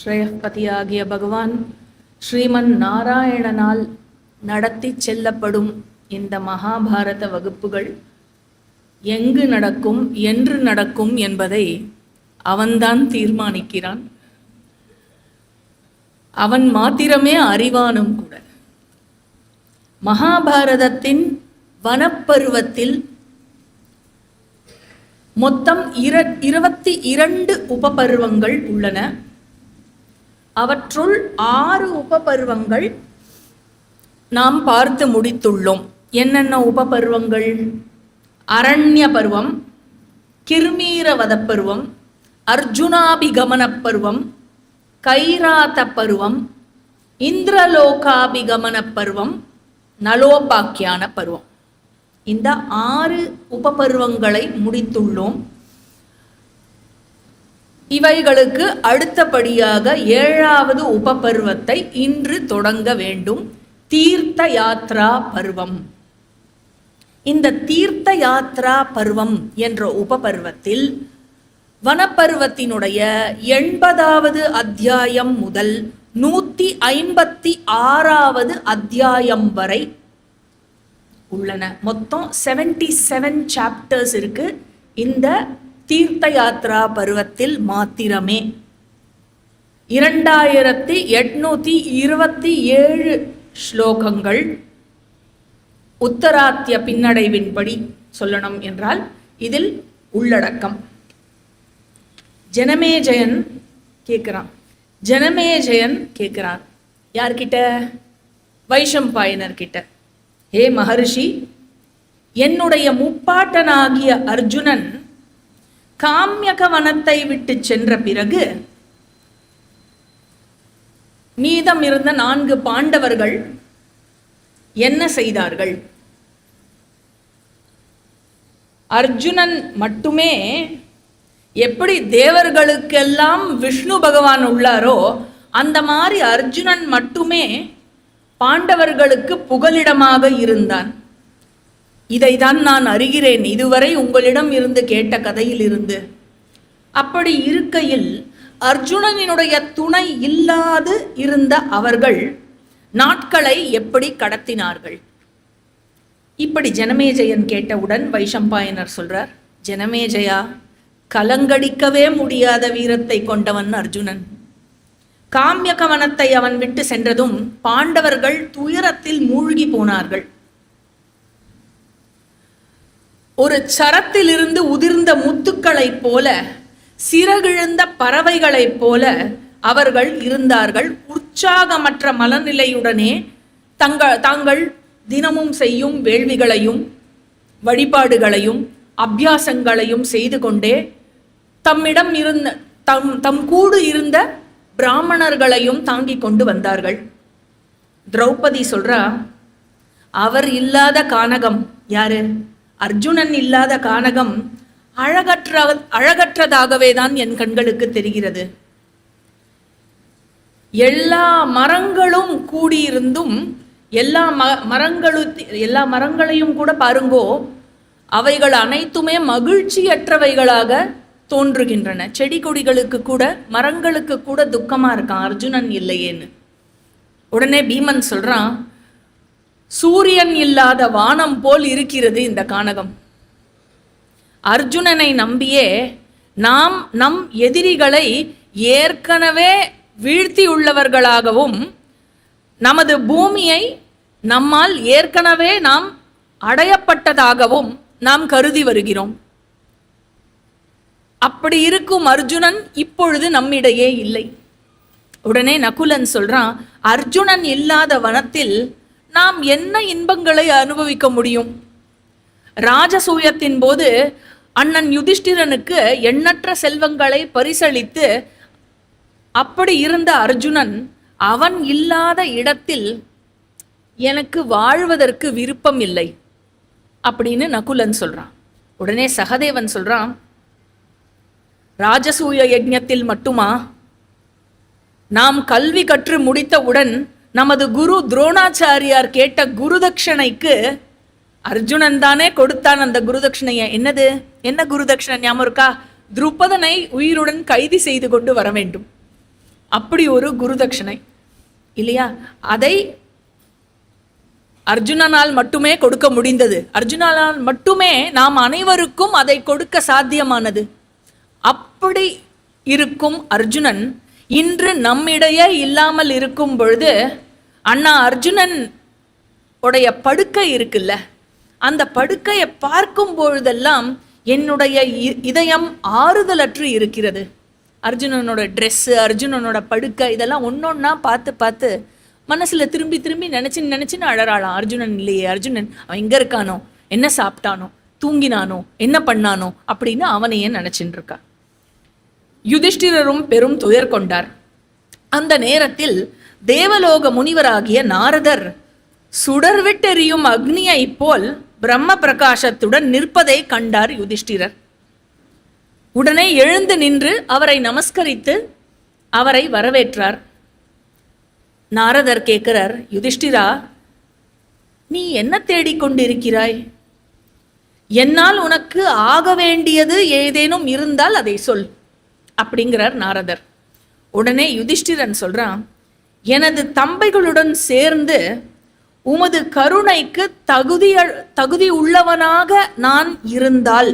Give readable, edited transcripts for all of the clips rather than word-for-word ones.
ஸ்ரேயப்பதியாகிய பகவான் ஸ்ரீமன் நாராயணனால் நடத்தி செல்லப்படும் இந்த மகாபாரத வகுப்புகள் எங்கு நடக்கும் என்று நடக்கும் என்பதை அவன்தான் தீர்மானிக்கிறான். அவன் மாத்திரமே அறிவானும் கூட. மகாபாரதத்தின் வனப்பருவத்தில் மொத்தம் 22 உபபருவங்கள் உள்ளன. அவற்றுள் 6 உபபருவங்கள் நாம் பார்த்து முடித்துள்ளோம். என்னென்ன உபபருவங்கள்? அரண்ய பருவம், கிர்மீரவத பருவம், அர்ஜுனாபிகமன பருவம், கைராத பருவம், இந்திரலோகாபிகமன பருவம், நலோபாக்கியான பருவம். இந்த 6 உபபருவங்களை முடித்துள்ளோம். இவைகளுக்கு அடுத்தபடியாக 7வது உபபருவத்தை இன்று தொடங்க வேண்டும். தீர்த்த யாத்ரா பருவம். இந்த தீர்த்த யாத்ரா பருவம் என்ற உபபருவத்தில் வனப்பருவத்தினுடைய 80வது அத்தியாயம் முதல் 156வது அத்தியாயம் வரை உள்ளன. மொத்தம் 77 சாப்டர்ஸ் இருக்கு இந்த தீர்த்த யாத்ரா பருவத்தில் மாத்திரமே. 2827 ஸ்லோகங்கள். உத்தராத்திய பின்னடைவின்படி சொல்லணும் என்றால் இதில் உள்ளடக்கம். ஜனமேஜயன் கேட்கிறான். யார்கிட்ட? வைஷம்பாயனர் கிட்ட. ஹே மகர்ஷி, என்னுடைய முப்பாட்டனாகிய அர்ஜுனன் காம்யக வனத்தை விட்டு சென்ற பிறகு மீதம் இருந்த 4 பாண்டவர்கள் என்ன செய்தார்கள்? அர்ஜுனன் மட்டுமே எப்படி தேவர்களுக்கெல்லாம் விஷ்ணு பகவான் உள்ளாரோ அந்த மாதிரி அர்ஜுனன் மட்டுமே பாண்டவர்களுக்கு புகலிடமாக இருந்தான். இதைதான் நான் அறிகிறேன் இதுவரை உங்களிடம் இருந்து கேட்ட கதையில் இருந்து. அப்படி இருக்கையில் அர்ஜுனனினுடைய துணை இல்லாது இருந்த அவர்கள் நாட்களை எப்படி கடத்தினார்கள்? இப்படி ஜனமேஜயன் கேட்டவுடன் வைஷம்பாயனர் சொல்றார், ஜனமேஜயா, கலங்கடிக்கவே முடியாத வீரத்தை கொண்டவன் அர்ஜுனன். காம்யக வனத்தை அவன் விட்டு சென்றதும் பாண்டவர்கள் துயரத்தில் மூழ்கி போனார்கள். ஒரு சரத்திலிருந்து உதிர்ந்த முத்துக்களைப் போல, சிறகிழந்த பறவைகளைப் போல அவர்கள் இருந்தார்கள். உற்சாகமற்ற மனநிலையுடனே தாங்கள் தினமும் செய்யும் வேள்விகளையும் வழிபாடுகளையும் அபியாசங்களையும் செய்து கொண்டே தம்மிடம் இருந்த தம் கூடு இருந்த பிராமணர்களையும் தாங்கிக் கொண்டு வந்தார்கள். திரௌபதி சொல்றா, அவர் இல்லாத கானகம், யாரு? அர்ஜுனன் இல்லாத கானகம் அழகற்றதாகவே தான் என் கண்களுக்கு தெரிகிறது. எல்லா மரங்களும் கூடியிருந்தும் எல்லா மரங்களையும் கூட பாருங்கோ, அவைகள் அனைத்துமே மகிழ்ச்சியற்றவைகளாக தோன்றுகின்றன. செடி கொடிகளுக்கு கூட, மரங்களுக்கு கூட துக்கமா இருக்கான் அர்ஜுனன் இல்லையேன்னு. உடனே பீமன் சொல்றான், சூரியன் இல்லாத வானம் போல் இருக்கிறது இந்த கானகம். அர்ஜுனனை நம்பியே நாம் நம் எதிரிகளை ஏற்கனவே வீழ்த்தி உள்ளவர்களாகவும் நமது பூமியை நம்மால் ஏற்கனவே நாம் அடையப்பட்டதாகவும் நாம் கருதி வருகிறோம். அப்படி இருக்கும் அர்ஜுனன் இப்பொழுது நம்மிடையே இல்லை. உடனே நகுலன் சொல்றான், அர்ஜுனன் இல்லாத வனத்தில் நாம் என்ன இன்பங்களை அனுபவிக்க முடியும்? ராஜசூயத்தின் போது அண்ணன் யுதிஷ்டிரனுக்கு எண்ணற்ற செல்வங்களை பரிசளித்து அப்படி இருந்த அர்ஜுனன் அவன் இல்லாத இடத்தில் எனக்கு வாழ்வதற்கு விருப்பம் இல்லை அப்படின்னு நகுலன் சொல்றான். உடனே சகதேவன் சொல்றான், ராஜசூய யஜ்ஞத்தில் மட்டுமா? நாம் கல்வி கற்று முடித்தவுடன் நமது குரு துரோணாச்சாரியார் கேட்ட குருதட்சணைக்கு அர்ஜுனன் தானே கொடுத்தான் அந்த குருதட்சணையை. என்ன குருதட்சணை ஞாபகம் இருக்கா? துருபதனை உயிருடன் கைது செய்து கொண்டு வர வேண்டும். அப்படி ஒரு குருதட்சணை இல்லையா? அதை அர்ஜுனனால் மட்டுமே கொடுக்க முடிந்தது. அர்ஜுனனால் மட்டுமே நாம் அனைவருக்கும் அதை கொடுக்க சாத்தியமானது. அப்படி இருக்கும் அர்ஜுனன் இன்று நம்மிடையே இல்லாமல் இருக்கும் பொழுது, அண்ணா அர்ஜுனன் உடைய படுக்கை இருக்குல்ல, அந்த படுக்கையை பார்க்கும் பொழுதெல்லாம் என்னுடைய இதயம் ஆறுதலற்று இருக்கிறது. அர்ஜுனனோட ட்ரெஸ்ஸு, அர்ஜுனனோட படுக்கை, இதெல்லாம் ஒன்னொன்னா பார்த்து பார்த்து மனசுல திரும்பி திரும்பி நினைச்சுன்னு அழறாளாம். அர்ஜுனன் இல்லையே, அர்ஜுனன் அவன் எங்க இருக்கானோ, என்ன சாப்பிட்டானோ, தூங்கினானோ, என்ன பண்ணானோ அப்படின்னு அவனையே நினைச்சுட்டு இருக்கா. யுதிஷ்டிரரும் பெரும் துயர் கொண்டார். அந்த நேரத்தில் தேவலோக முனிவராகிய நாரதர் சுடர்விட்டெறியும் அக்னியை போல் பிரம்ம பிரகாசத்துடன் நிற்பதை கண்டார் யுதிஷ்டிரர். உடனே எழுந்து நின்று அவரை நமஸ்கரித்து அவரை வரவேற்றார். நாரதர் கேட்கிறார், யுதிஷ்டிரா, நீ என்ன தேடிக்கொண்டிருக்கிறாய்? என்னால் உனக்கு ஆக வேண்டியது ஏதேனும் இருந்தால் அதை சொல் அப்படிங்கிறார் நாரதர். உடனே யுதிஷ்டிரன் சொல்றான், எனது தம்பைகளுடன் சேர்ந்து உமது கருணைக்கு தகுதி உள்ளவனாக நான் இருந்தால்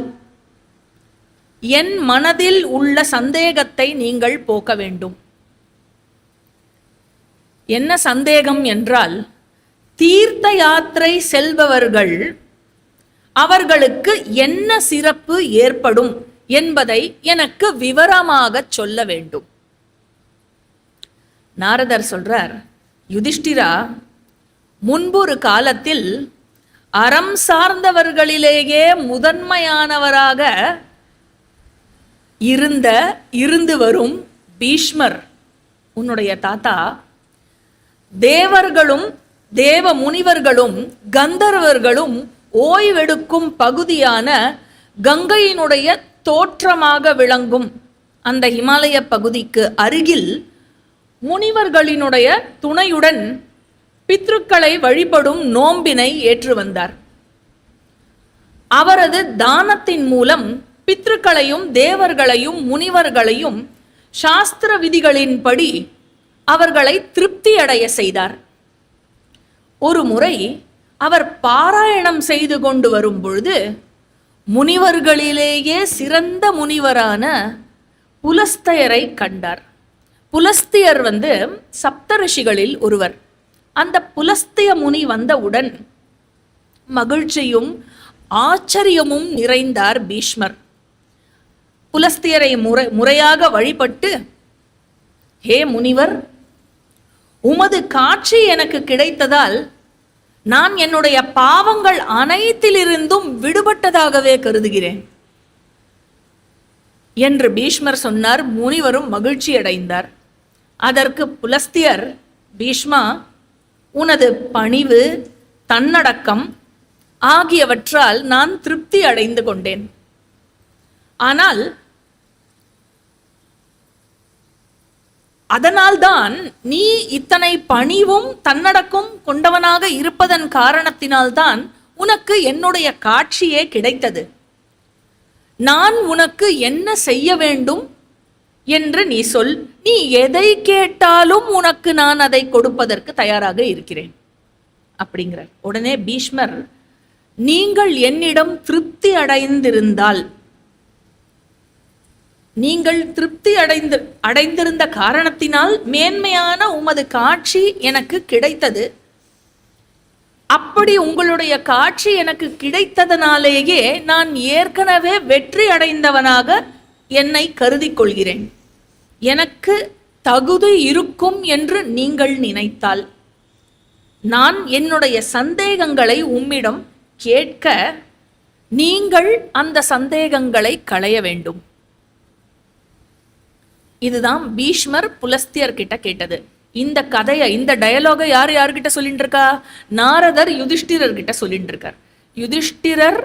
என் மனதில் உள்ள சந்தேகத்தை நீங்கள் போக்க வேண்டும். என்ன சந்தேகம் என்றால், தீர்த்த யாத்திரை செல்பவர்கள் அவர்களுக்கு என்ன சிறப்பு ஏற்படும் என்பதை எனக்கு விவரமாக சொல்ல வேண்டும். நாரதர் சொல்றார், யுதிஷ்டிரா, முன்பொரு காலத்தில் அறம் சார்ந்தவர்களிலேயே முதன்மையானவராக இருந்து வரும் பீஷ்மர் உன்னுடைய தாத்தா தேவர்களும் தேவ முனிவர்களும் கந்தர்வர்களும் ஓய்வெடுக்கும் பகுதியான கங்கையினுடைய தோற்றமாக விளங்கும் அந்த இமாலய பகுதிக்கு அருகில் முனிவர்களினுடைய துணையுடன் பித்ருக்களை வழிபடும் நோம்பினை ஏற்று வந்தார். அவரது தானத்தின் மூலம் பித்ருக்களையும் தேவர்களையும் முனிவர்களையும் சாஸ்திர விதிகளின்படி அவர்களை திருப்தி அடைய செய்தார். ஒரு முறை அவர் பாராயணம் செய்து கொண்டு வரும் பொழுது முனிவர்களிலேயே சிறந்த முனிவரான புலஸ்தியரை கண்டார். புலஸ்தியர் சப்தரிஷிகளில் ஒருவர். அந்த புலஸ்திய முனி வந்தவுடன் மகிழ்ச்சியும் ஆச்சரியமும் நிறைந்தார் பீஷ்மர். புலஸ்தியரை முறையாக வழிபட்டு, ஹே முனிவர், உமது காட்சி எனக்கு கிடைத்ததால் நான் என்னுடைய பாவங்கள் அனைத்திலிருந்தும் விடுபட்டதாகவே கருதுகிறேன் என்று பீஷ்மர் சொன்னார். முனிவரும் மகிழ்ச்சி அடைந்தார். அதற்கு புலஸ்தியர், பீஷ்மா, உனது பணிவு, தன்னடக்கம் ஆகியவற்றால் நான் திருப்தி அடைந்து கொண்டேன். ஆனால் அதனால்தான் நீ இத்தனை பணிவும் தன்னடக்கம் கொண்டவனாக இருப்பதன் காரணத்தினால்தான் உனக்கு என்னுடைய காட்சியே கிடைத்தது. நான் உனக்கு என்ன செய்ய வேண்டும் என்று நீ சொல். நீ எதை கேட்டாலும் உனக்கு நான் அதை கொடுப்பதற்கு தயாராக இருக்கிறேன் அப்படிங்கிறார். உடனே பீஷ்மர், நீங்கள் என்னிடம் திருப்தி அடைந்திருந்தால், நீங்கள் திருப்தி அடைந்திருந்த காரணத்தினால் மேன்மையான உமது காட்சி எனக்கு கிடைத்தது. அப்படி உங்களுடைய காட்சி எனக்கு கிடைத்ததனாலேயே நான் ஏற்கனவே வெற்றி அடைந்தவனாக என்னை கருதி கொள்கிறேன். எனக்கு தகுதி இருக்கும் என்று நீங்கள் நினைத்தால் நான் என்னுடைய சந்தேகங்களை உம்மிடம் கேட்க நீங்கள் அந்த சந்தேகங்களை களைய வேண்டும். இதுதான் பீஷ்மர் புலஸ்தியர் கிட்ட கேட்டது. இந்த கதையை, இந்த டயலாகை யார்கிட்ட சொல்லிட்டு இருக்கா? நாரதர் யுதிஷ்டிரர் கிட்ட சொல்லிட்டு இருக்கார். யுதிஷ்டிரர்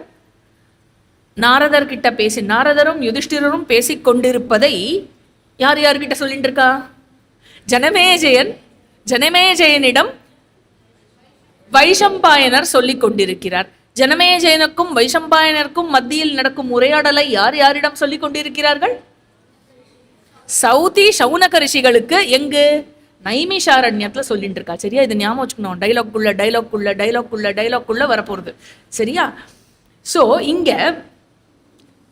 நாரதர் கிட்ட நாரதரும் யுதிஷ்டிரரும் பேசிக் கொண்டிருப்பதை யார்கிட்ட சொல்லிட்டு இருக்கா? ஜனமேஜயனிடம் வைஷம்பாயனர் சொல்லிக் கொண்டிருக்கிறார். ஜனமேஜயனுக்கும் வைஷம்பாயனருக்கும் மத்தியில் நடக்கும் உரையாடலை யாரிடம் சொல்லிக் கொண்டிருக்கிறார்கள்? சௌதி சௌனக ரிஷிகளுக்கு எங்கு நைமிஷாரண்யத்துல சொல்லிட்டு இருக்கா. சரியா, இது ஞாபகம் வச்சுக்கணும். டைலாக்குள்ள வரப்போறது. சரியா? சோ இங்க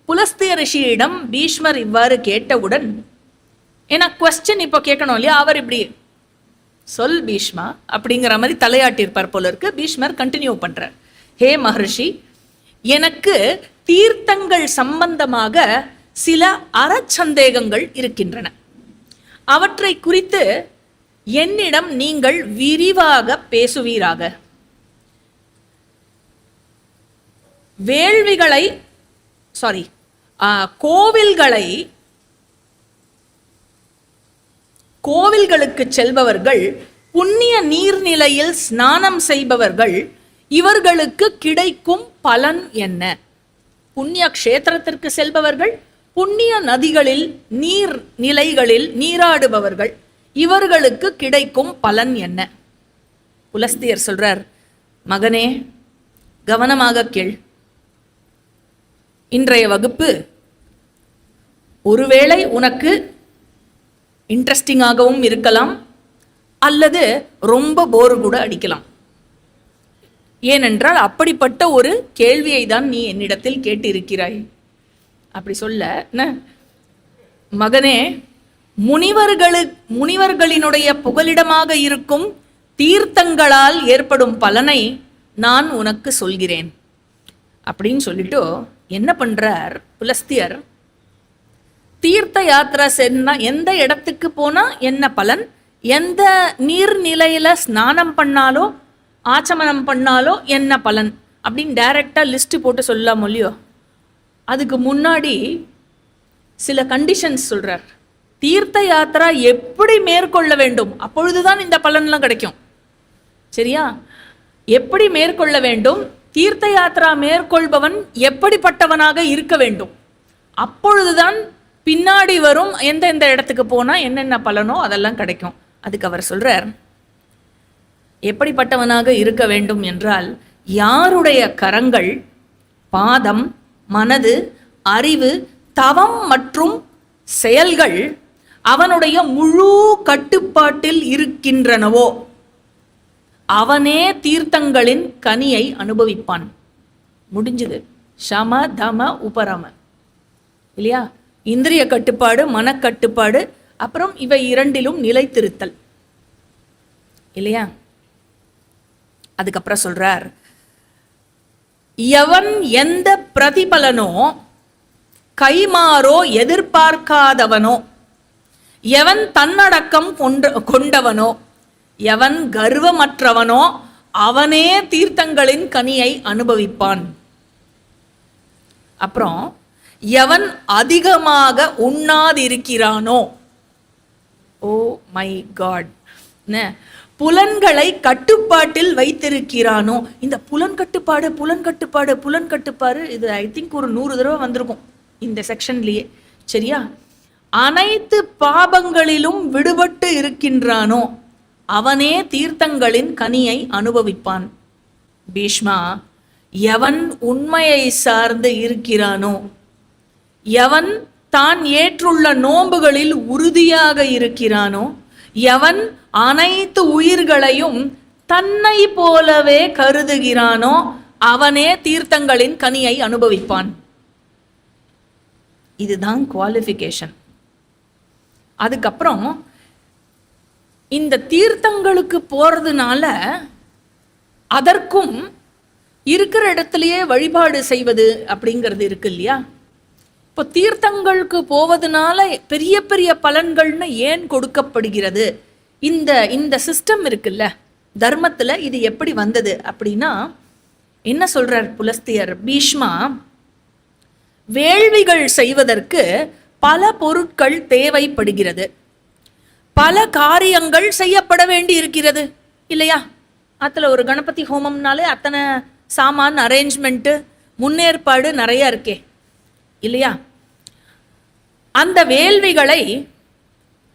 புலஸ்திய ரிஷியிடம் பீஷ்மர் இவ்வாறு கேட்டவுடன், ஏன்னா குவெஸ்சன் இப்போ கேட்கணும் இல்லையா, அவர் இப்படி சொல் பீஷ்மா அப்படிங்கிற மாதிரி தலையாட்டியிருப்பார் போல இருக்கு. பீஷ்மர் கண்டினியூ பண்றார். ஹே மகர்ஷி, எனக்கு தீர்த்தங்கள் சம்பந்தமாக சில அறச்சந்தேகங்கள் இருக்கின்றன. அவற்றை குறித்து என்னிடம் நீங்கள் விரிவாக பேசுவீராக. கோவில்களுக்கு செல்பவர்கள், புண்ணிய நீர்நிலையில் ஸ்நானம் செய்பவர்கள், இவர்களுக்கு கிடைக்கும் பலன் என்ன? புண்ணிய கஷேத்திரத்திற்கு செல்பவர்கள், புண்ணிய நதிகளில் நீர் நிலைகளில் நீராடுபவர்கள், இவர்களுக்கு கிடைக்கும் பலன் என்ன? புலஸ்தியர் சொல்றார், மகனே கவனமாக கேள். இன்றைய வகுப்பு ஒருவேளை உனக்கு இன்ட்ரெஸ்டிங்காகவும் இருக்கலாம், அல்லது ரொம்ப போர் கூட அடிக்கலாம். ஏனென்றால் அப்படிப்பட்ட ஒரு கேள்வியை தான் நீ என்னிடத்தில் கேட்டிருக்கிறாய். அப்படி சொல்ல, மகனே, முனிவர்களினுடைய புகலிடமாக இருக்கும் தீர்த்தங்களால் ஏற்படும் பலனை நான் உனக்கு சொல்கிறேன் அப்படின்னு சொல்லிட்டு என்ன பண்றார் புலஸ்தியர், தீர்த்த யாத்திரை சென்னா எந்த இடத்துக்கு போனா என்ன பலன், எந்த நீர்நிலையில ஸ்நானம் பண்ணாலோ ஆச்சமனம் பண்ணாலோ என்ன பலன் அப்படின்னு டைரக்டா லிஸ்ட் போட்டு சொல்லலாம் இல்லையோ. அதுக்கு முன்னாடி சில கண்டிஷன்ஸ் சொல்றார். தீர்த்த யாத்திரா எப்படி மேற்கொள்ள வேண்டும், அப்பொழுதுதான் இந்த பலன்லாம் கிடைக்கும். சரியா? எப்படி மேற்கொள்ள வேண்டும், தீர்த்த யாத்திரா மேற்கொள்பவன் எப்படிப்பட்டவனாக இருக்க வேண்டும், அப்பொழுதுதான் பின்னாடி வரும் எந்தெந்த இடத்துக்கு போனா என்னென்ன பலனோ அதெல்லாம் கிடைக்கும். அதுக்கு அவர் சொல்றார், எப்படிப்பட்டவனாக இருக்க வேண்டும் என்றால், யாருடைய கரங்கள், பாதம், மனது, அறிவு, தவம் மற்றும் செயல்கள் அவனுடைய முழு கட்டுப்பாட்டில் இருக்கின்றனவோ அவனே தீர்த்தங்களின் கனியை அனுபவிப்பான். முடிஞ்சது. சம தம உபரம இல்லையா? இந்திரிய கட்டுப்பாடு, மனக்கட்டுப்பாடு, அப்புறம் இவை இரண்டிலும் நிலைத்திருத்தல் இல்லையா? அதுக்கப்புறம் சொல்றார், எவன் எந்த பிரதிபலனோ கைமாறோ எதிர்பார்க்காதவனோ, எவன் தன்னடக்கம் கொண்டவனோ, எவன் கர்வமற்றவனோ அவனே தீர்த்தங்களின் கனியை அனுபவிப்பான். அப்புறம் எவன் அதிகமாக உண்ணாதிருக்கிறானோ, ஓ மை காட், புலன்களை கட்டுப்பாட்டில் வைத்திருக்கிறானோ. இந்த புலன் கட்டுப்பாடு இது ஐ திங்க் ஒரு 100 தடவை வந்திருக்கும் இந்த செக்ஷன்லயே. சரியா? அனைத்து பாபங்களிலும் விடுபட்டு இருக்கின்றானோ அவனே தீர்த்தங்களின் கனியை அனுபவிப்பான். பீஷ்மா, எவன் உண்மையை சார்ந்து இருக்கிறானோ, எவன் தான் ஏற்றுள்ள நோன்புகளில் உறுதியாக இருக்கிறானோ, எவன் அனைத்து உயிர்களையும் தன்னை போலவே கருதுகிறானோ அவனே தீர்த்தங்களின் கனியை அனுபவிப்பான். இதுதான் குவாலிஃபிகேஷன். அதுக்கப்புறம் இந்த தீர்த்தங்களுக்கு போறதுனால அதற்கும் இருக்கிற இடத்துலயே வழிபாடு செய்வது அப்படிங்கிறது இருக்கு இல்லையா? இப்போ தீர்த்தங்களுக்கு போவதனால பெரிய பெரிய பலன்கள்னு ஏன் கொடுக்கப்படுகிறது? இந்த சிஸ்டம் இருக்குல்ல தர்மத்துல, இது எப்படி வந்தது அப்படின்னா என்ன சொல்றார் புலஸ்தியர், பீஷ்மா, வேள்விகள் செய்வதற்கு பல பொருட்கள் தேவைப்படுகிறது, பல காரியங்கள் செய்யப்பட வேண்டி இருக்கிறது இல்லையா? அதுல ஒரு கணபதி ஹோமம்னாலே அத்தனை சாமான், அரேஞ்ச்மெண்ட், முன்னேற்பாடு நிறைய இருக்கே இல்லையா? அந்த வேள்விகளை,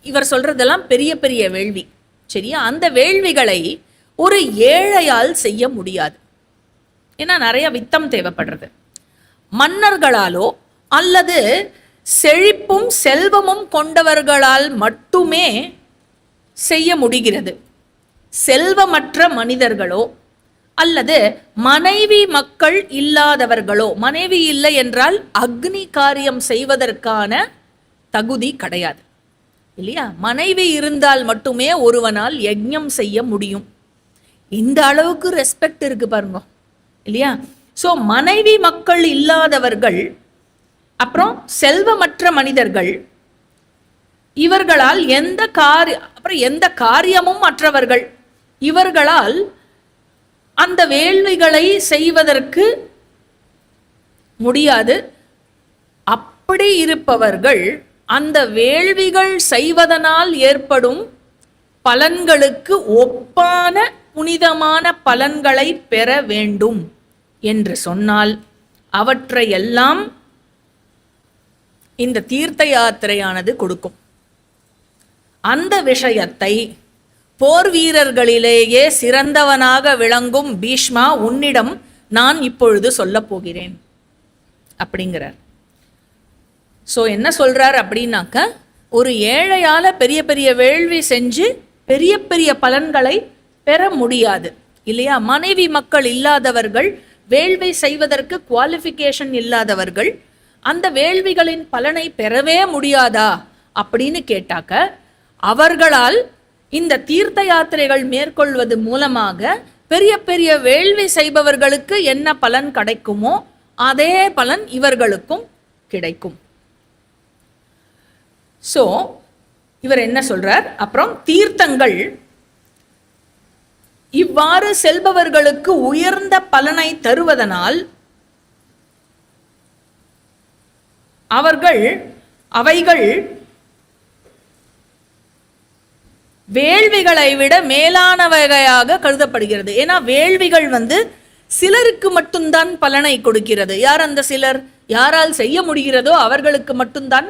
இவர் சொல்றதெல்லாம் பெரிய பெரிய வேள்வி. சரியா? அந்த வேள்விகளை ஒரு ஏழையால் செய்ய முடியாது. ஏன்னா நிறைய வித்தம் தேவைப்படுறது. மன்னர்களாலோ அல்லது செழிப்பும் செல்வமும் கொண்டவர்களால் மட்டுமே செய்ய முடிகிறது. செல்வமற்ற மனிதர்களோ அல்லது மனைவி மக்கள் இல்லாதவர்களோ, மனைவி இல்லை என்றால் அக்னி காரியம் செய்வதற்கான தகுதி கிடையாது இல்லையா? மனைவி இருந்தால் மட்டுமே ஒருவனால் யஜ்ஞம் செய்ய முடியும். இந்த அளவுக்கு ரெஸ்பெக்ட் இருக்கு பாருங்க இல்லையா? ஸோ மனைவி மக்கள் இல்லாதவர்கள், அப்புறம் செல்வமற்ற மனிதர்கள், இவர்களால் எந்த காரியமும் மற்றவர்கள், இவர்களால் அந்த வேள்விகளை செய்வதற்கு முடியாது. அப்படி இருப்பவர்கள் அந்த வேள்விகள் செய்வதனால் ஏற்படும் பலன்களுக்கு ஒப்பான புனிதமான பலன்களை பெற வேண்டும் என்று சொன்னால் அவற்றையெல்லாம் இந்த தீர்த்த யாத்திரையானது கொடுக்கும். அந்த விஷயத்தை போர் வீரர்களிலேயே சிறந்தவனாக விளங்கும் பீஷ்மா உன்னிடம் நான் இப்பொழுது சொல்ல போகிறேன் அப்படிங்கிறார். ஸோ என்ன சொல்றார் அப்படின்னாக்க, ஒரு ஏழையால பெரிய பெரிய வேள்வி செஞ்சு பெரிய பெரிய பலன்களை பெற முடியாது இல்லையா? மனைவி மக்கள் இல்லாதவர்கள், வேள்வி செய்வதற்கு குவாலிஃபிகேஷன் இல்லாதவர்கள் அந்த வேள்விகளின் பலனை பெறவே முடியாதா அப்படின்னு கேட்டாக்க, அவர்களால் இந்த தீர்த்த யாத்திரைகள் மேற்கொள்வது மூலமாக பெரிய பெரிய வேள்வி செய்பவர்களுக்கு என்ன பலன் கிடைக்குமோ அதே பலன் இவர்களுக்கும் கிடைக்கும். ஸோ இவர் என்ன சொல்றார், அப்புறம் தீர்த்தங்கள் இவ்வாறு செல்பவர்களுக்கு உயர்ந்த பலனை தருவதனால் அவைகள் வேள்விகளை விட மேலானவையாக கருதப்படுகிறது. ஏன்னா வேள்விகள் சிலருக்கு மட்டும்தான் பலனை கொடுக்கிறது. யார் அந்த சிலர்? யாரால் செய்ய முடிகிறதோ அவர்களுக்கு மட்டும்தான்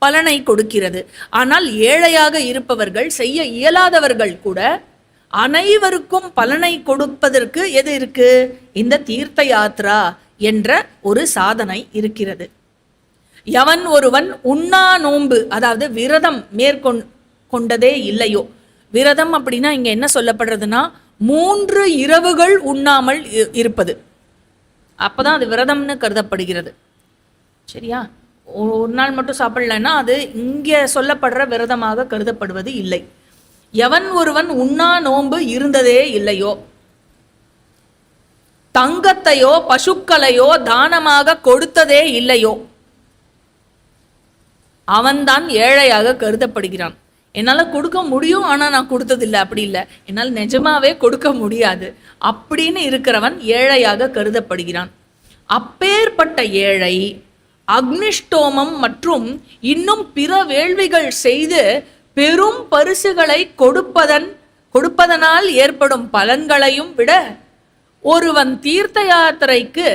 பலனை கொடுக்கிறது. ஆனால் ஏழையாக இருப்பவர்கள், செய்ய இயலாதவர்கள் கூட அனைவருக்கும் பலனை கொடுப்பதற்கு எது இருக்கு? இந்த தீர்த்த யாத்ரா என்ற ஒரு சாதனை இருக்கிறது. எவன் ஒருவன் உண்ணா நோன்பு, அதாவது விரதம் மேற்கொண்டதே இல்லையோ, விரதம் அப்படின்னா இங்க என்ன சொல்லப்படுறதுன்னா 3 இரவுகள் உண்ணாமல் இருப்பது, அப்பதான் அது விரதம்னு கருதப்படுகிறது. சரியா? ஒரு நாள் மட்டும் சாப்பிடலன்னா அது இங்கே சொல்லப்படுற விரதமாக கருதப்படுவது இல்லை. எவன் ஒருவன் உண்ணா நோன்பு இருந்ததே இல்லையோ, தங்கத்தையோ பசுக்களையோ தானமாக கொடுத்ததே இல்லையோ, அவன்தான் ஏழையாக கருதப்படுகிறான். என்னால் கொடுக்க முடியும், ஆனால் நான் கொடுத்ததில்லை, அப்படி இல்லை, என்னால் நிஜமாவே கொடுக்க முடியாது அப்படின்னு இருக்கிறவன் ஏழையாக கருதப்படுகிறான். அப்பேற்பட்ட ஏழை அக்னிஷ்டோமம் மற்றும் இன்னும் பிற வேள்விகள் செய்து பெரும் பரிசுகளை கொடுப்பதனால் ஏற்படும் பலன்களையும் விட ஒருவன் தீர்த்த யாத்திரைக்கு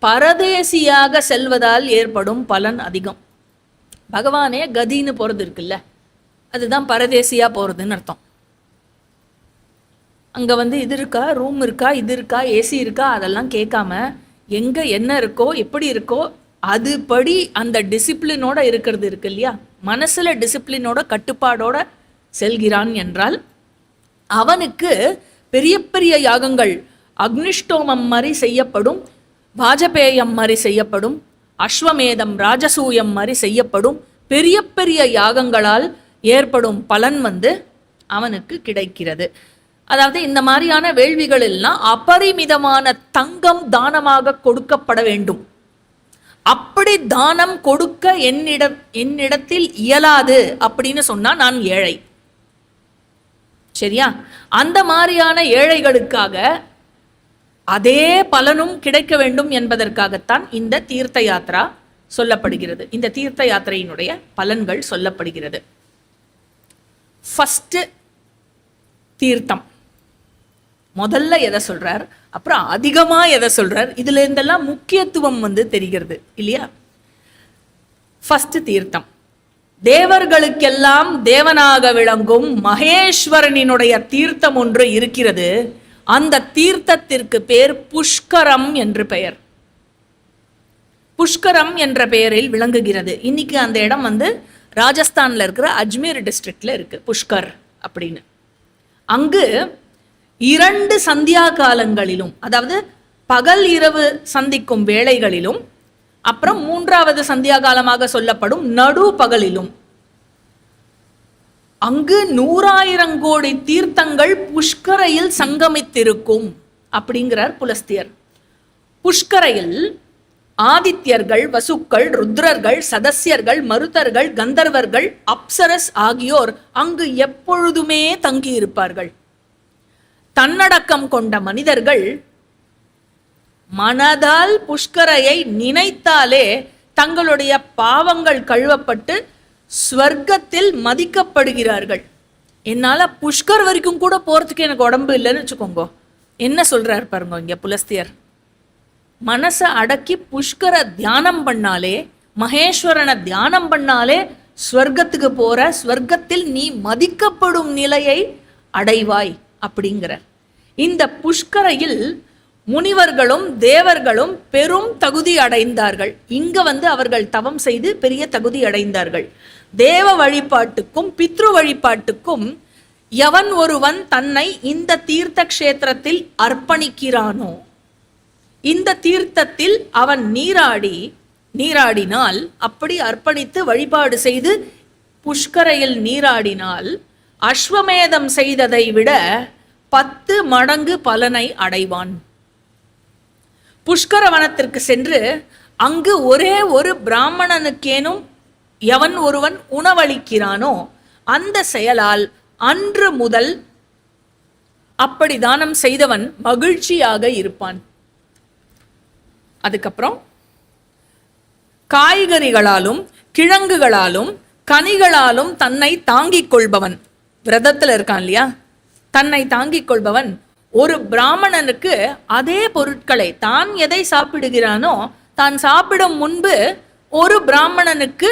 பரதேசியாக செல்வதால் ஏற்படும் பலன் அதிகம். பகவானே கதின்னு போறது இருக்குல்ல, அதுதான் பரதேசியா போறதுன்னு அர்த்தம். அங்க இது இருக்கா, ரூம் இருக்கா, இது இருக்கா, ஏசி இருக்கா, அதெல்லாம் கேட்காம எங்க என்ன இருக்கோ எப்படி இருக்கோ அதுபடி அந்த டிசிப்ளினோட இருக்கிறது இருக்கு இல்லையா, மனசுல டிசிப்ளினோட கட்டுப்பாடோட செல்கிறான் என்றால் அவனுக்கு பெரிய பெரிய யாகங்கள், அக்னிஷ்டோமம் மாதிரி செய்யப்படும், வாஜபேயம் மாதிரி செய்யப்படும், அஸ்வமேதம் ராஜசூயம் மாதிரி செய்யப்படும் பெரிய பெரிய யாகங்களால் ஏற்படும் பலன் அவனுக்கு கிடைக்கிறது. அதாவது இந்த மாதிரியான வேள்விகள் எல்லாம் அபரிமிதமான தங்கம் தானமாக கொடுக்கப்பட வேண்டும். அப்படி தானம் கொடுக்க என்னிடத்தில் இயலாது அப்படின்னு சொன்னா நான் ஏழை. சரியா? அந்த மாதிரியான ஏழைகளுக்காக அதே பலனும் கிடைக்க வேண்டும் என்பதற்காகத்தான் இந்த தீர்த்த யாத்ரா சொல்லப்படுகிறது. இந்த தீர்த்த யாத்திரையினுடைய பலன்கள் சொல்லப்படுகிறது. ஃபர்ஸ்ட் தீர்த்தம் முதல்ல எதை சொல்றார், அப்புறம் அதிகமா எதை சொல்றார், இதுல இருந்தெல்லாம் முக்கியத்துவம் தெரிகிறது இல்லையா? ஃபர்ஸ்ட் தீர்த்தம் தேவர்களுக்கெல்லாம் தேவனாக விளங்கும் மகேஸ்வரனினுடைய தீர்த்தம் ஒன்று இருக்கிறது. அந்த தீர்த்தத்திற்கு பேர் புஷ்கரம் என்று பெயர். புஷ்கரம் என்ற பெயரில் விளங்குகிறது. இன்னைக்கு அந்த இடம் ராஜஸ்தான்ல இருக்கிற அஜ்மீர் டிஸ்ட்ரிக்ட்ல இருக்கு புஷ்கர் அப்படின்னு. அங்கு 2 சந்தியா காலங்களிலும், அதாவது பகல் இரவு சந்திக்கும் வேளைகளிலும், அப்புறம் 3வது சந்தியா காலமாக சொல்லப்படும் நடு பகலிலும் அங்கு 100,000 கோடி தீர்த்தங்கள் புஷ்கரையில் சங்கமித்திருக்கும் அப்படிங்கிறார் புலஸ்தியர். புஷ்கரையில் ஆதித்யர்கள், வசுக்கள், ருத்ரர்கள், சதஸ்யர்கள், மருதர்கள், கந்தர்வர்கள், அப்சரஸ் ஆகியோர் அங்கு எப்பொழுதுமே தங்கியிருப்பார்கள். தன்னடக்கம் கொண்ட மனிதர்கள் மனதால் புஷ்கரையை நினைத்தாலே தங்களுடைய பாவங்கள் கழுவப்பட்டு ஸ்வர்க்கத்தில் மதிக்கப்படுகிறார்கள். என்னால புஷ்கர் வரைக்கும் கூட போறதுக்கு எனக்கு உடம்பு இல்லைன்னு வச்சுக்கோங்க. என்ன சொல்றாரு பாருங்க இங்க புலஸ்தியர். மனசை அடக்கி புஷ்கர தியானம் பண்ணாலே, மகேஸ்வரனை தியானம் பண்ணாலே ஸ்வர்க்கத்துக்கு போற, ஸ்வர்க்கத்தில் நீ மதிக்கப்படும் நிலையை அடைவாய் அப்படிங்கிற. இந்த புஷ்கரையில் முனிவர்களும் தேவர்களும் பெரும் தகுதி அடைந்தார்கள். இங்க அவர்கள் தவம் செய்து பெரிய தகுதி அடைந்தார்கள். தேவ வழிபாட்டுக்கும் பித்ரு வழிபாட்டுக்கும் எவன் ஒருவன் தன்னை இந்த தீர்த்த கஷேத்திரத்தில் அர்ப்பணிக்கிறானோ, இந்த தீர்த்தத்தில் அவன் நீராடினால், அப்படி அர்ப்பணித்து வழிபாடு செய்து புஷ்கரையில் நீராடினால் அஸ்வமேதம் செய்ததை விட 10 மடங்கு பலனை அடைவான். புஷ்கர வனத்திற்கு சென்று அங்கு ஒரே ஒரு பிராமணனுக்கேனும் எவன் ஒருவன் உணவளிக்கிறானோ அந்த செயலால் அன்று முதல் அப்படி தானம் செய்தவன் மகிழ்ச்சியாக இருப்பான். அதுக்கப்புறம் காய்கறிகளாலும் கிழங்குகளாலும் கனிகளாலும் தன்னை தாங்கிக் கொள்பவன், விரதத்தில் இருக்கான் இல்லையா, தன்னை தாங்கிக் கொள்பவன் ஒரு பிராமணனுக்கு அதே பொருட்களை, தான் எதை சாப்பிடுகிறானோ தான் சாப்பிடும் முன்பு ஒரு பிராமணனுக்கு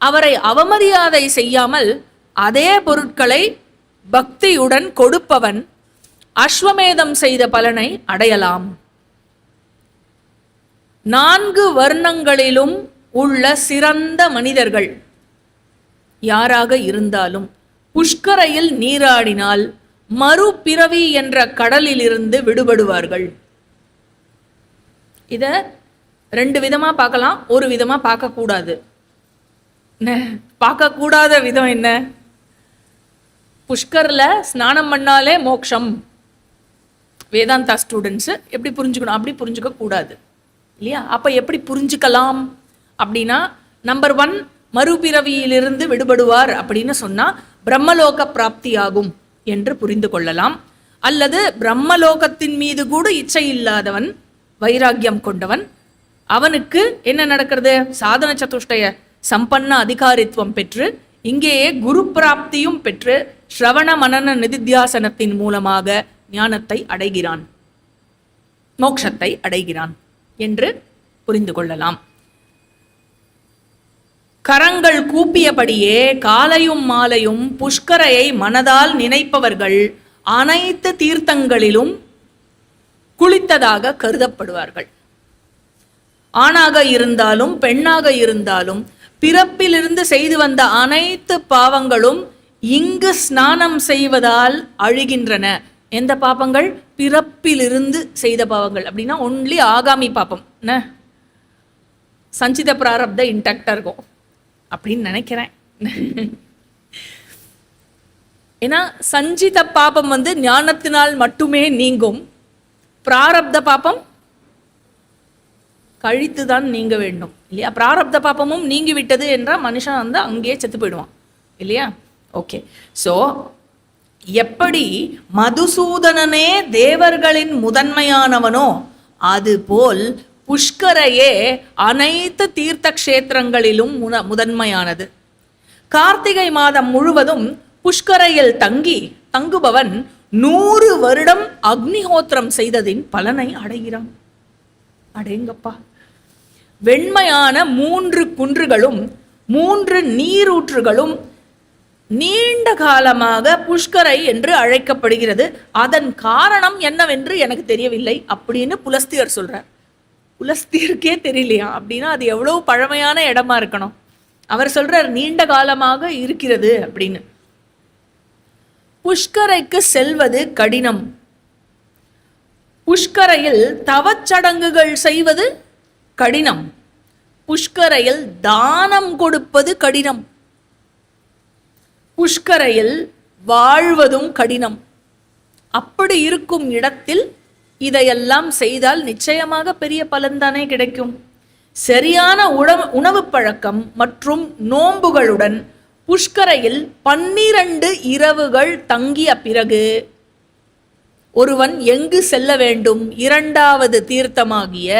அவரை அவமரியாதை செய்யாமல் அதே பொருட்களை பக்தியுடன் கொடுப்பவன் அஸ்வமேதம் செய்த பலனை அடையலாம். 4 வர்ணங்களிலும் உள்ள சிறந்த மனிதர்கள் யாராக இருந்தாலும் புஷ்கரையில் நீராடினால் மறுபிறவி என்ற கடலில் இருந்து விடுபடுவார்கள். இத 2 விதமா பார்க்கலாம், ஒரு விதமா பார்க்க கூடாது. பார்க்க கூடாத விதம் என்ன? புஷ்கர்ல ஸ்நானம் பண்ணாலே மோட்சம். வேதாந்தா ஸ்டூடெண்ட்ஸ் எப்படி புரிஞ்சுக்கணும்? அப்படி புரிஞ்சுக்க கூடாது இல்லையா? அப்ப எப்படி புரிஞ்சுக்கலாம் அப்படின்னா, நம்பர் 1, மறுபிறவியிலிருந்து விடுபடுவார் அப்படின்னு சொன்னா பிரம்மலோக பிராப்தி ஆகும் என்று புரிந்து கொள்ளலாம். அல்லது பிரம்மலோகத்தின் மீது கூட இச்சை இல்லாதவன், வைராக்கியம் கொண்டவன், அவனுக்கு என்ன நடக்கிறது? சாதன சதுஷ்டய சம்பன்ன அதிகாரித்துவம் பெற்று இங்கேயே குரு பிராப்தியும் பெற்று ஸ்ரவண மனன நிதித்தியாசனத்தின் மூலமாக ஞானத்தை அடைகிறான், மோட்சத்தை அடைகிறான் என்று புரிந்து கொள்ளலாம். கரங்கள் கூப்பியபடியே காலையும் மாலையும் புஷ்கரையை மனதால் நினைப்பவர்கள் அனைத்து தீர்த்தங்களிலும் குளித்ததாக கருதப்படுவார்கள். ஆணாக இருந்தாலும் பெண்ணாக இருந்தாலும் பிறப்பிலிருந்து செய்து வந்த அனைத்து பாவங்களும் இங்கு ஸ்நானம் செய்வதால் அழிகின்றன. எந்த பாவங்கள்? பிறப்பிலிருந்து செய்த பாவங்கள். அப்படின்னா ஒன்லி ஆகாமி பாப்பம், சஞ்சித பிராரப்த இன்டாக்டா இருக்கும் அப்படின்னு நினைக்கிறேன். ஏன்னா சஞ்சித பாபம் ஞானத்தினால் மட்டுமே நீங்கும், பிராரப்த பாபம் கழித்துதான் நீங்க வேண்டும் இல்லையா? பிராரப்த பாபமும் நீங்கி விட்டது என்றால் மனுஷன் அங்கேயே செத்து போயிடுவான் இல்லையா? ஓகே, ஸோ எப்படி மதுசூதனனே தேவர்களின் முதன்மையானவனோ அதுபோல் புஷ்கரையே அனைத்து தீர்த்த கஷேத்திரங்களிலும் முதன்மையானது. கார்த்திகை மாதம் முழுவதும் புஷ்கரையில் தங்குபவன் 100 வருடம் அக்னிஹோத்திரம் செய்ததின் பலனை அடைகிறான். அடேங்கப்பா! வெண்மையான 3 குன்றுகளும் 3 நீரூற்றுகளும் நீண்ட காலமாக புஷ்கரை என்று அழைக்கப்படுகிறது. அதன் காரணம் என்னவென்று எனக்கு தெரியவில்லை அப்படின்னு புலஸ்தியர் சொல்றார். புலஸ்தியருக்கே தெரியலையா அப்படின்னா அது எவ்வளவு பழமையான இடமா இருக்கணும். அவர் சொல்றார் நீண்ட காலமாக இருக்கிறது அப்படின்னு. புஷ்கரைக்கு செல்வது கடினம். புஷ்கரையில் தவச்சடங்குகள் செய்வது கடினம். புஷ்கரையில் தானம் கொடுப்பது கடினம். புஷ்கரையில் வாழ்வதும் கடினம். அப்படி இருக்கும் இடத்தில் இதையெல்லாம் செய்தால் நிச்சயமாக பெரிய பலன்தானே கிடைக்கும். சரியான உணவு பழக்கம் மற்றும் நோன்புகளுடன் புஷ்கரையில் 12 இரவுகள் தங்கிய பிறகு ஒருவன் எங்கு செல்ல வேண்டும்? 2வது தீர்த்தமாகிய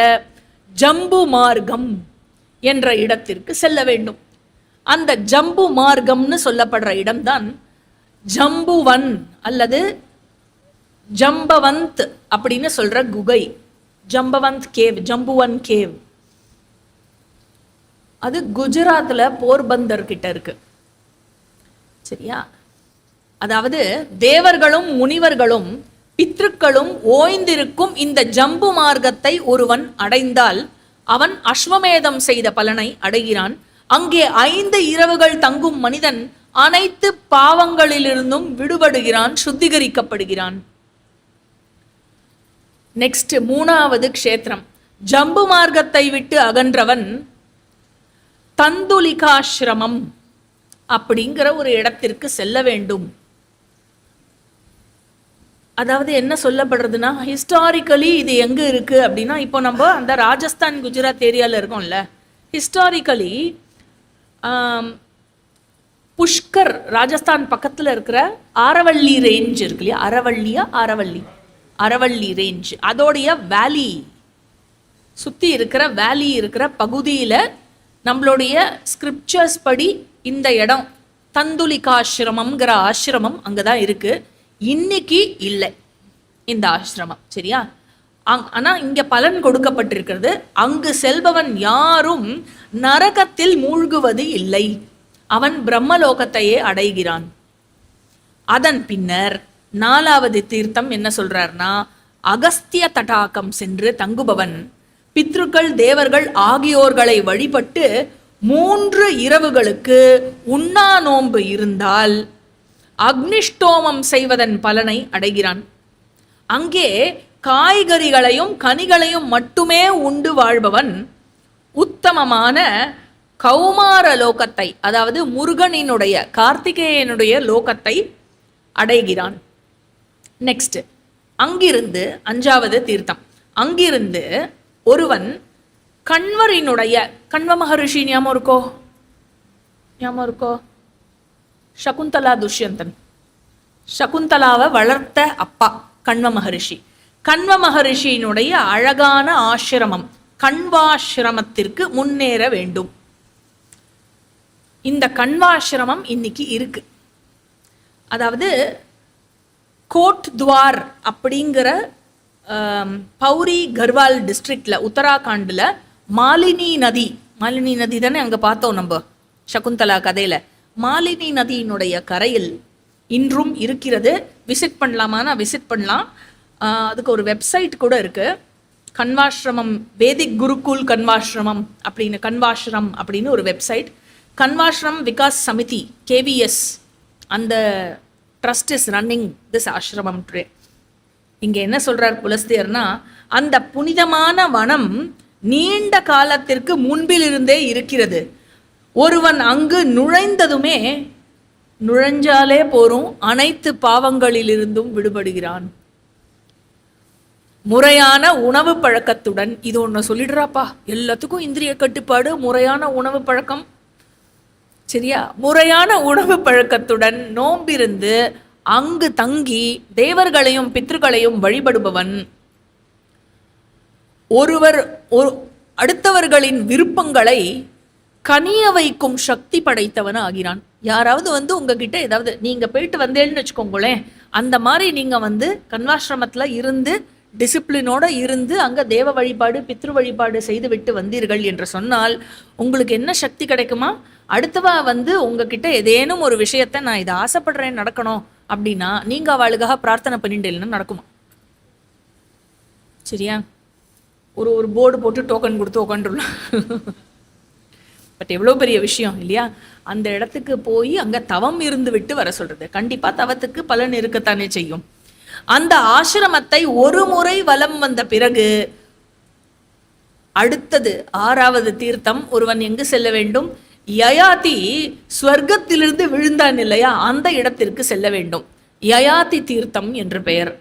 ஜம்பு மார்க்கம் என்ற இடத்திற்கு செல்ல வேண்டும். அந்த ஜம்பு மார்க்கம்னு சொல்லப்படுற இடம்தான் ஜம்புவன் அல்லது ஜம்பவந்த் அப்படின்னு சொல்ற குகை. ஜம்பவந்த் கேவ், ஜம்புவன் கேவ். அது குஜராத்ல போர்பந்தர் கிட்ட இருக்கு. சரியா? அதாவது தேவர்களும் முனிவர்களும் பித்ருக்களும் ஓய்ந்திருக்கும் இந்த ஜம்பு மார்க்கத்தை ஒருவன் அடைந்தால் அவன் அஸ்வமேதம் செய்த பலனை அடைகிறான். அங்கே 5 இரவுகள் தங்கும் மனிதன் அனைத்து பாவங்களிலிருந்தும் விடுபடுகிறான், சுத்திகரிக்கப்படுகிறான். நெக்ஸ்ட் 3வது க்ஷேத்திரம். ஜம்பு மார்க்கத்தை விட்டு அகன்றவன் தந்துலிகாசிரமம் அப்படிங்கிற ஒரு இடத்திற்கு செல்ல வேண்டும். அதாவது என்ன சொல்லப்படுறதுன்னா, ஹிஸ்டாரிக்கலி இது எங்க இருக்கு அப்படின்னா, இப்போ நம்ம அந்த ராஜஸ்தான் குஜராத் ஏரியால இருக்கோம்ல, ஹிஸ்டாரிக்கலி புஷ்கர் ராஜஸ்தான் பக்கத்துல இருக்கிற ஆரவள்ளி ரேஞ்ச் இருக்கு இல்லையா, அரவள்ளி ரேஞ்ச், அதோடைய வேலி சுத்தி இருக்கிற வேலி இருக்கிற பகுதியில நம்மளுடைய ஸ்கிரிப்சர்ஸ் படி இந்த இடம் தந்துலிகாசிரமம்ங்கிற ஆசிரமம் அங்கதான் இருக்கு. இன்னைக்கு இல்லை இந்த ஆசிரமம். சரியா? ஆனா இங்க பலன் கொடுக்கப்பட்டிருக்கிறது. அங்கு செல்பவன் யாரும் நரகத்தில் மூழ்குவது இல்லை, அவன் பிரம்மலோகத்தையே அடைகிறான். அதன் பின்னர் 4வது தீர்த்தம் என்ன சொல்றார்னா, அகஸ்திய தடாகம் சென்று தங்குபவன் பித்ருக்கள் தேவர்கள் ஆகியோர்களை வழிபட்டு 3 இரவுகளுக்கு உண்ணா நோன்பு இருந்தால் அக்னிஷ்டோமம் செய்வதன் பலனை அடைகிறான். அங்கே காய்கறிகளையும் கனிகளையும் மட்டுமே உண்டு வாழ்பவன் உத்தமமான கௌமார லோகத்தை, அதாவது முருகனினுடைய கார்த்திகேயனுடைய லோகத்தை அடைகிறான். நெக்ஸ்ட் அங்கிருந்து 5வது தீர்த்தம். அங்கிருந்து ஒருவன் கண்வரினுடைய, கண்வ மகரிஷி ஞாபகம் இருக்கோ? சகுந்தலா துஷ்யந்தன், சகுந்தலாவை வளர்த்த அப்பா கண்வ மகரிஷி. கண்வ மகரிஷியினுடைய அழகான ஆசிரமம் கண்வாசிரமத்திற்கு முன்னேற வேண்டும். இந்த கண்வாசிரமம் இன்னைக்கு இருக்கு. அதாவது கோட் துவார் அப்படிங்கிற பௌரி கர்வால் டிஸ்ட்ரிக்ட்ல உத்தராகண்ட்ல மாலினி நதி தானே அங்க பார்த்தோம் நம்ம சகுந்தலா கதையில. மாலினி நதியினுடைய கரையில் இன்றும் இருக்கிறது. விசிட் பண்ணலாமான்னா விசிட் பண்ணலாம். அதுக்கு ஒரு வெப்சைட் கூட இருக்கு, கண்வாசிரமம், வேதிக் குருகுல் கண்வாசிரமம் அப்படின்னு, கண்வாசிரம் அப்படின்னு ஒரு வெப்சைட். கண்வாசிரம் விகாஸ் சமிதி KVS, அந்த ட்ரஸ்ட் இஸ் ரன்னிங் திஸ் ஆசிரமம் டுடே. இங்க என்ன சொல்றார் புலஸ்தியர்னா, அந்த புனிதமான வனம் நீண்ட காலத்திற்கு முன்பிலிருந்தே இருக்கிறது. ஒருவன் அங்கு நுழைஞ்சாலே போரும், அனைத்து பாவங்களிலிருந்தும் விடுபடுகிறான். முறையான உணவு பழக்கத்துடன், இது ஒன்று சொல்லிடுறாப்பா, எல்லாத்துக்கும் இந்திரிய கட்டுப்பாடு, முறையான உணவு பழக்கம். சரியா? முறையான உணவு பழக்கத்துடன் நோம்பிருந்து அங்கு தங்கி தேவர்களையும் பித்ருக்களையும் வழிபடுபவன் அடுத்தவர்களின் விருப்பங்களை கனிய வைக்கும் சக்தி படைத்தவன் ஆகிறான். யாராவது உங்ககிட்ட ஏதாவது நீங்க போயிட்டு வந்தேன்னு வச்சுக்கோங்களேன், அந்த மாதிரி நீங்க கன்வாசிரமத்துல இருந்து டிசிப்ளினோட இருந்து அங்க தேவ வழிபாடு பித்ரு வழிபாடு செய்து விட்டு வந்தீர்கள் என்று சொன்னால் உங்களுக்கு என்ன சக்தி கிடைக்குமா? அடுத்தவா உங்ககிட்ட ஏதேனும் ஒரு விஷயத்த நான் இதை ஆசைப்படுறேன் நடக்கணும் அப்படின்னா நீங்க அவளுக்காக பிரார்த்தனை பண்ணிட்டு இல்லைன்னா நடக்குமா? சரியா? ஒரு போர்டு போட்டு டோக்கன் கொடுத்து உட்காந்துடலாம். பட் எவ்வளோ பெரிய விஷயம் இல்லையா? அந்த இடத்துக்கு போய் அங்கே தவம் இருந்து விட்டு வர சொல்றது. கண்டிப்பாக தவத்துக்கு பலன் இருக்கத்தானே செய்யும். அந்த ஆசிரமத்தை ஒரு முறை வலம் வந்த பிறகு அடுத்தது 6வது தீர்த்தம் ஒருவன் எங்கு செல்ல வேண்டும்? யயாதி ஸ்வர்க்கத்திலிருந்து விழுந்தான் இல்லையா, அந்த இடத்திற்கு செல்ல வேண்டும். யயாதி தீர்த்தம் என்று பெயர்.